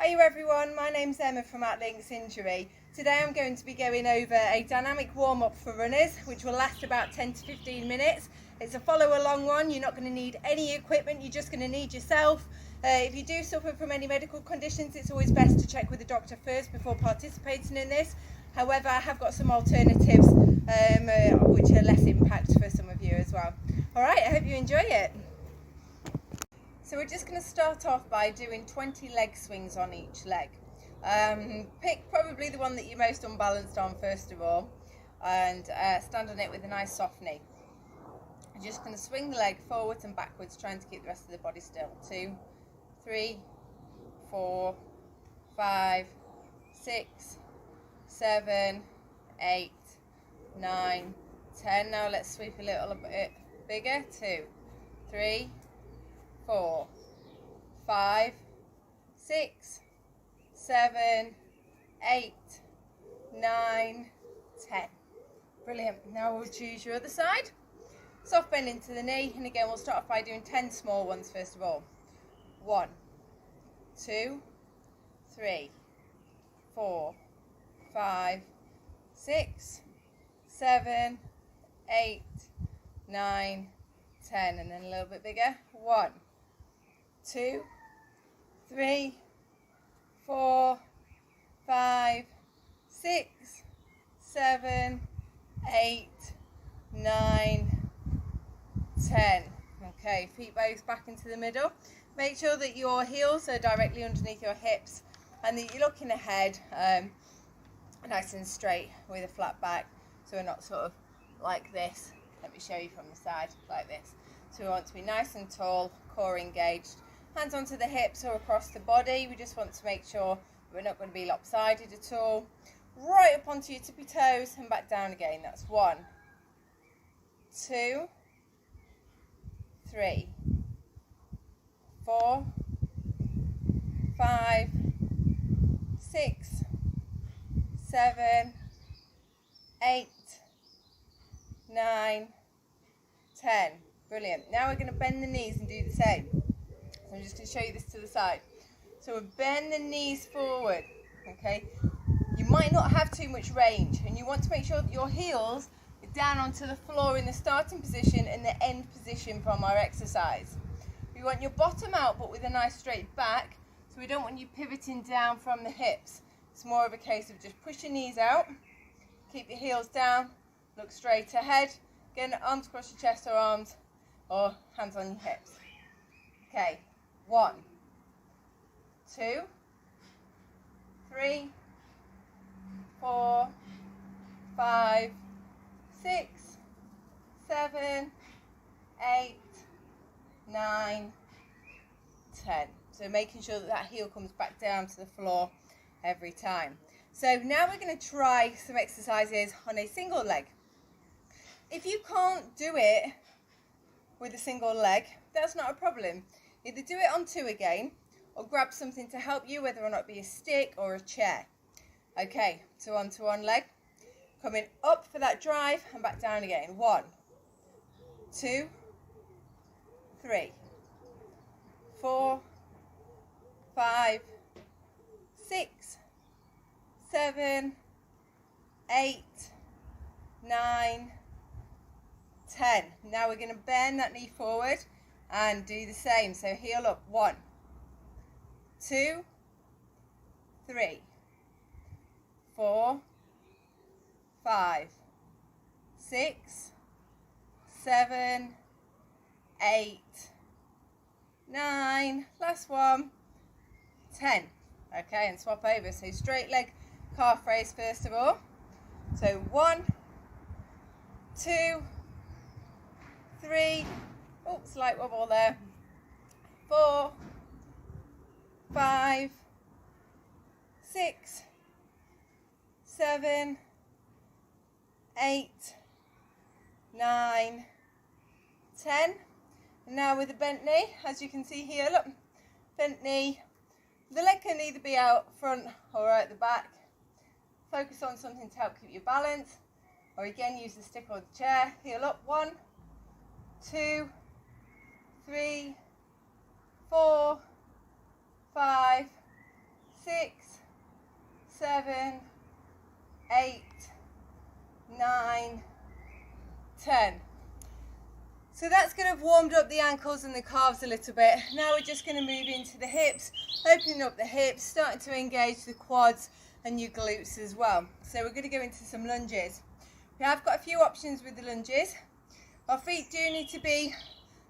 Hiya everyone, my name's Emma from At Links Injury. Today I'm going to be going over a dynamic warm-up for runners which will last about 10 to 15 minutes. It's a follow along one, you're not going to need any equipment, you're just going to need yourself. If you do suffer from any medical conditions, it's always best to check with the doctor first before participating in this. However, I have got some alternatives which are less impact for some of you as well. Alright, I hope you enjoy it. So we're just going to start off by doing 20 leg swings on each leg. Pick probably the one that you're most unbalanced on first of all, and stand on it with a nice soft knee. You're just going to swing the leg forwards and backwards, trying to keep the rest of the body still. 2, 3, 4, 5, 6, 7, 8, 9, 10. Now let's sweep a little bit bigger. 2, 3, 4, 5, 6, 7, 8, 9, 10. Brilliant. Now we'll choose your other side. Soft bend into the knee, and again we'll start off by doing 10 small ones first of all. 1, 2, 3, 4, 5, 6, 7, 8, 9, 10, and then a little bit bigger. 1, 2, 3, 4, 5, 6, 7, 8, 9, 10. Okay, feet both back into the middle. Make sure that your heels are directly underneath your hips and that you're looking ahead nice and straight with a flat back, so we're not sort of like this. Let me show you from the side, like this. So we want to be nice and tall, core engaged, hands onto the hips or across the body. We just want to make sure we're not going to be lopsided at all. Right up onto your tippy toes and back down again. That's 1, 2, 3, 4, 5, 6, 7, 8, 9, 10. Brilliant. Now we're going to bend the knees and do the same. So I'm just going to show you this to the side. So we'll bend the knees forward. Okay. You might not have too much range, and you want to make sure that your heels are down onto the floor in the starting position and the end position from our exercise. We want your bottom out but with a nice straight back, so we don't want you pivoting down from the hips. It's more of a case of just push your knees out, keep your heels down, look straight ahead. Again, arms across your chest or arms or hands on your hips. Okay, 1, 2, 3, 4, 5, 6, 7, 8, 9, 10. So making sure that that heel comes back down to the floor every time. So now we're going to try some exercises on a single leg. If you can't do it with a single leg, that's not a problem. Either do it on 2 again or grab something to help you, whether or not it be a stick or a chair. Okay, so onto one leg. Coming up for that drive and back down again. 1, 2, 3, 4, 5, 6, 7, 8, 9, 10. Now we're going to bend that knee forward and do the same. So heel up. 1, 2, 3, 4, 5, 6, 7, 8, 9. Last one. 10. Okay, and swap over. So straight leg calf raise first of all. So 1, 2, 3, oh, slight wobble there. 4, 5, 6, 7, 8, 9, 10. And now with the bent knee, as you can see here, look, bent knee. The leg can either be out front or at the back. Focus on something to help keep your balance, or again use the stick or the chair. Heel up. 1, 2, 3, 4, 5, 6, 7, 8, 9, 10. So that's going to have warmed up the ankles and the calves a little bit. Now we're just going to move into the hips, opening up the hips, starting to engage the quads and your glutes as well. So we're going to go into some lunges. We have got a few options with the lunges. Our feet do need to be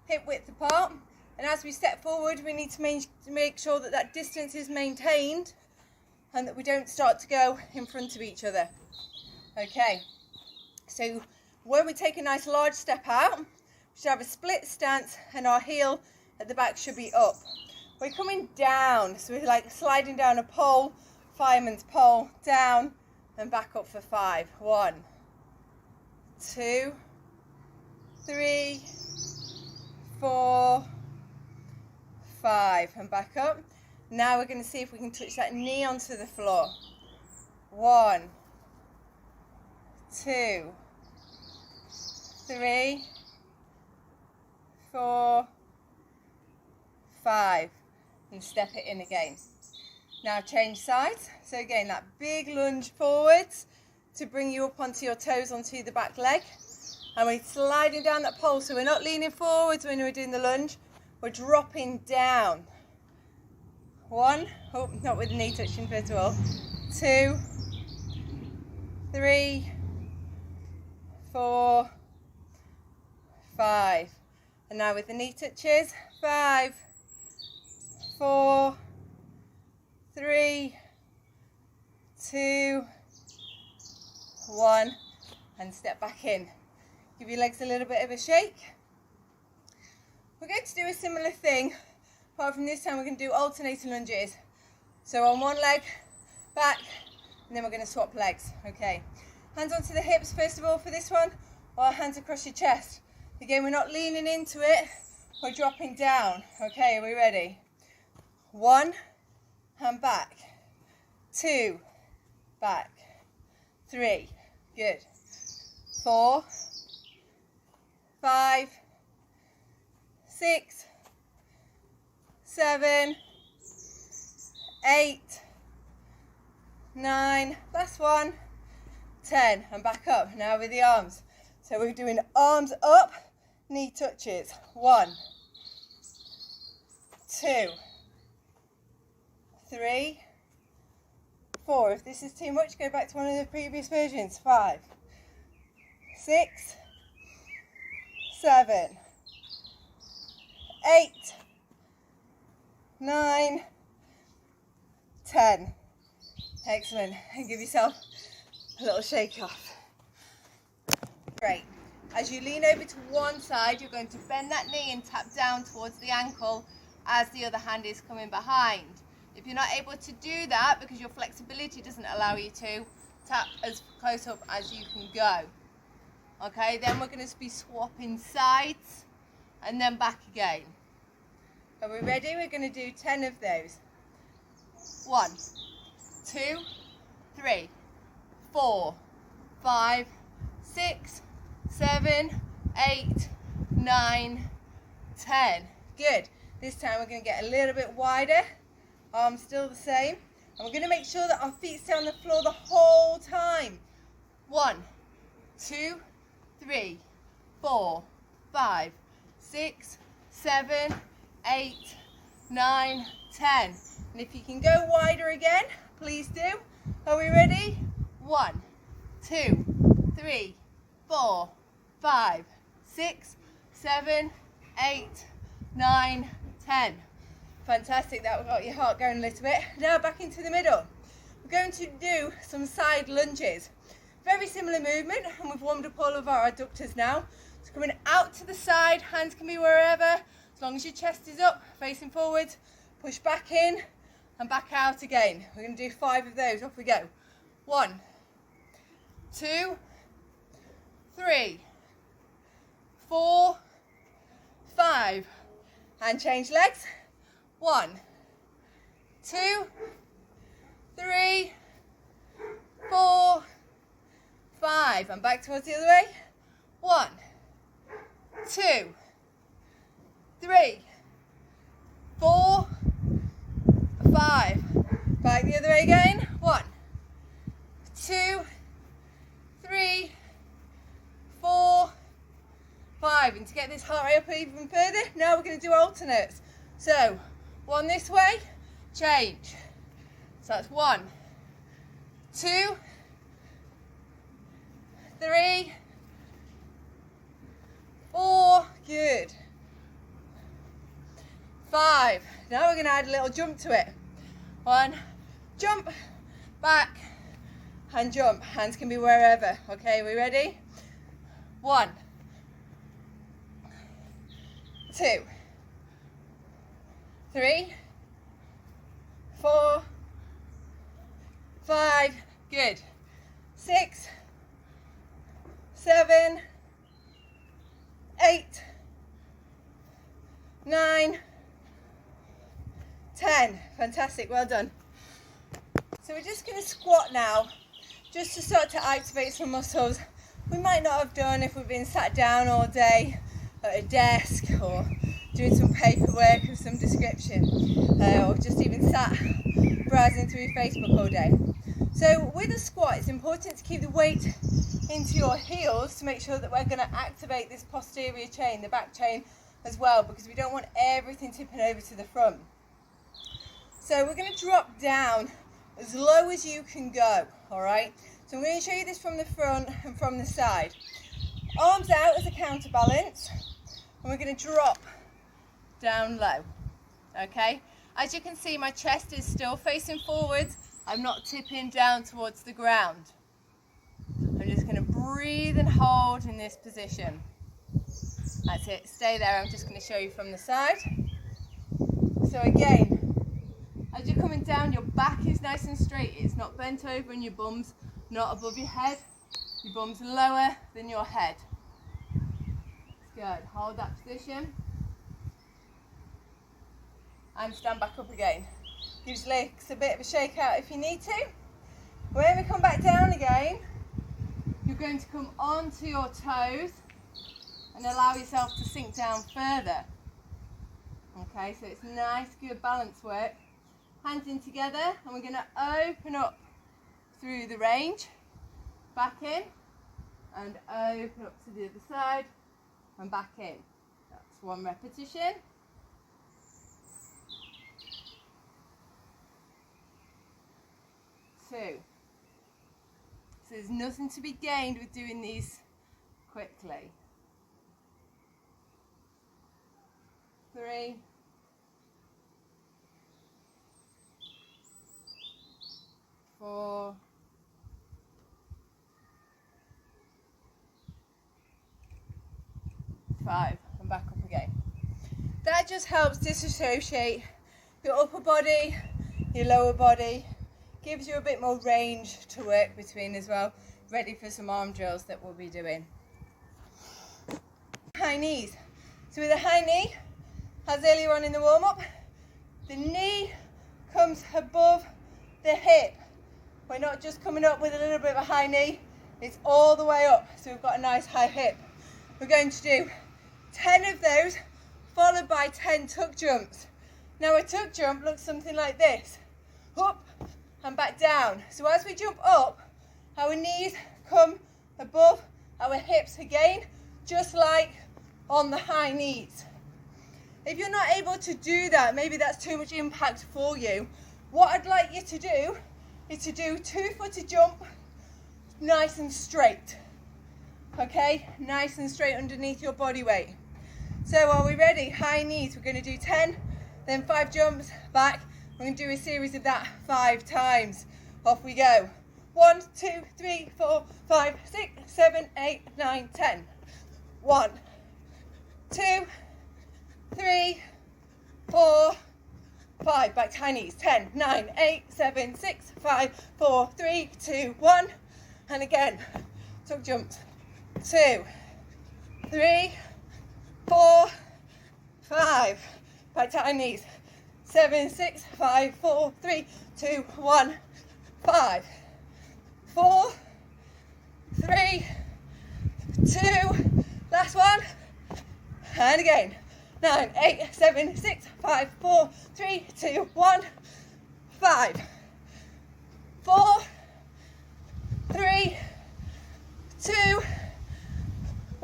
hip width apart, and as we step forward we need to make sure that that distance is maintained and that we don't start to go in front of each other. Okay, so when we take a nice large step out, we should have a split stance and our heel at the back should be up. We're coming down, so we're like sliding down a pole, fireman's pole, down and back up for 5. 1, 2, 3, 4, 5, and back up. Now we're going to see if we can touch that knee onto the floor. 1, 2, 3, 4, 5, and step it in again. Now change sides. So again, that big lunge forwards to bring you up onto your toes onto the back leg. And we're sliding down that pole, so we're not leaning forwards when we're doing the lunge, we're dropping down. 1, oh, not with the knee touching first of all. 2, 3, 4, 5. And now with the knee touches, 5, 4, 3, 2, 1, and step back in. Give your legs a little bit of a shake. We're going to do a similar thing, apart from this time we're going to do alternating lunges. So on one leg, back, and then we're going to swap legs. Okay, hands onto the hips first of all for this one, or hands across your chest. Again, we're not leaning into it, we're dropping down. Okay, are we ready? 1, and back. 2, back. 3, good. 4, 5, 6, 7, 8, 9, last one, 10, and back up. Now with the arms. So we're doing arms up, knee touches. 1, 2, 3, 4. If this is too much, go back to one of the previous versions. 5, 6, 7, 8, 9, 10. Excellent. And give yourself a little shake off. Great. As you lean over to one side, you're going to bend that knee and tap down towards the ankle as the other hand is coming behind. If you're not able to do that because your flexibility doesn't allow you to, tap as close up as you can go. Okay, then we're going to be swapping sides and then back again. Are we ready? We're going to do 10 of those. 1, 2, 3, 4, 5, 6, 7, 8, 9, 10. Good. This time we're going to get a little bit wider. Arms still the same. And we're going to make sure that our feet stay on the floor the whole time. 1, 2, 3, 4, 5, 6, 7, 8, 9, 10. And if you can go wider again, please do. Are we ready? 1, 2, 3, 4, 5, 6, 7, 8, 9, 10. Fantastic, that got your heart going a little bit. Now back into the middle. We're going to do some side lunges. Very similar movement, and we've warmed up all of our adductors now. So coming out to the side, hands can be wherever, as long as your chest is up, facing forwards, push back in and back out again. We're going to do 5 of those, off we go. 1, 2, 3, 4, 5, and change legs. 1, 2, 3, 4, 5, and back towards the other way. 1, 2, 3, 4, 5. Back the other way again. 1, 2, 3, 4, 5. And to get this heart rate up even further, now we're going to do alternates. So 1 this way, change. So that's 1, 2, 3, 4, good. 5. Now we're going to add a little jump to it. 1, jump, back, and jump. Hands can be wherever. Okay, we ready? 1, 2, 3, 4, 5, good. 6, 7, 8, 9, 10. Fantastic, well done. So we're just going to squat now, just to start to activate some muscles we might not have done if we've been sat down all day at a desk or doing some paperwork of some description, or just even sat browsing through Facebook all day. So with a squat, it's important to keep the weight into your heels to make sure that we're going to activate this posterior chain, the back chain as well, because we don't want everything tipping over to the front. So we're going to drop down as low as you can go, all right? So I'm going to show you this from the front and from the side. Arms out as a counterbalance, and we're going to drop down low, okay? As you can see, my chest is still facing forwards. I'm not tipping down towards the ground. I'm just going to breathe and hold in this position. That's it, stay there. I'm just going to show you from the side. So again, as you're coming down, your back is nice and straight. It's not bent over and your bum's not above your head. Your bum's lower than your head. Good, hold that position. And stand back up again. Gives legs a bit of a shake out if you need to. When we come back down again, you're going to come onto your toes and allow yourself to sink down further. Okay, so it's nice, good balance work. Hands in together, and we're going to open up through the range, back in, and open up to the other side, and back in. That's 1 repetition. 2. So there's nothing to be gained with doing these quickly. 3. 4. 5. And back up again. That just helps disassociate your upper body, your lower body. Gives you a bit more range to work between as well. Ready for some arm drills that we'll be doing. High knees. So with a high knee, as earlier on in the warm-up, the knee comes above the hip. We're not just coming up with a little bit of a high knee, it's all the way up, so we've got a nice high hip. We're going to do 10 of those, followed by 10 tuck jumps. Now a tuck jump looks something like this. Up and back down. So as we jump up, our knees come above our hips again, just like on the high knees. If you're not able to do that, maybe that's too much impact for you, what I'd like you to do is to do 2-footed jump, nice and straight. Okay, nice and straight underneath your body weight. So are we ready? High knees, we're going to do 10, then 5 jumps back. We're going to do a series of that 5 times. Off we go. 1, 2, 3, 4, 5, 6, 7, 8, 9, 10. 1, 2, 3, 4, 5. Back to high knees. 10, 9, 8, 7, 6, 5, 4, 3, 2, 1. And again, tuck jumps. 2, 3, 4, 5. Back to high knees. 7, 6, 5, 4, 3, 2, 1, 5, 4, 3, 2, last one, and again, 9, 8, 7, 6, 5, 4, 3, 2, 1, 5,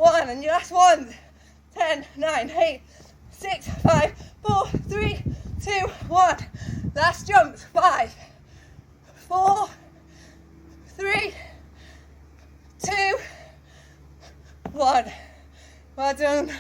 1, and your last one. 10, 9, 8, 6, 5, 4, 3, 2, 1. Last jumps. 5, 4, 3, 2, 1. Well done.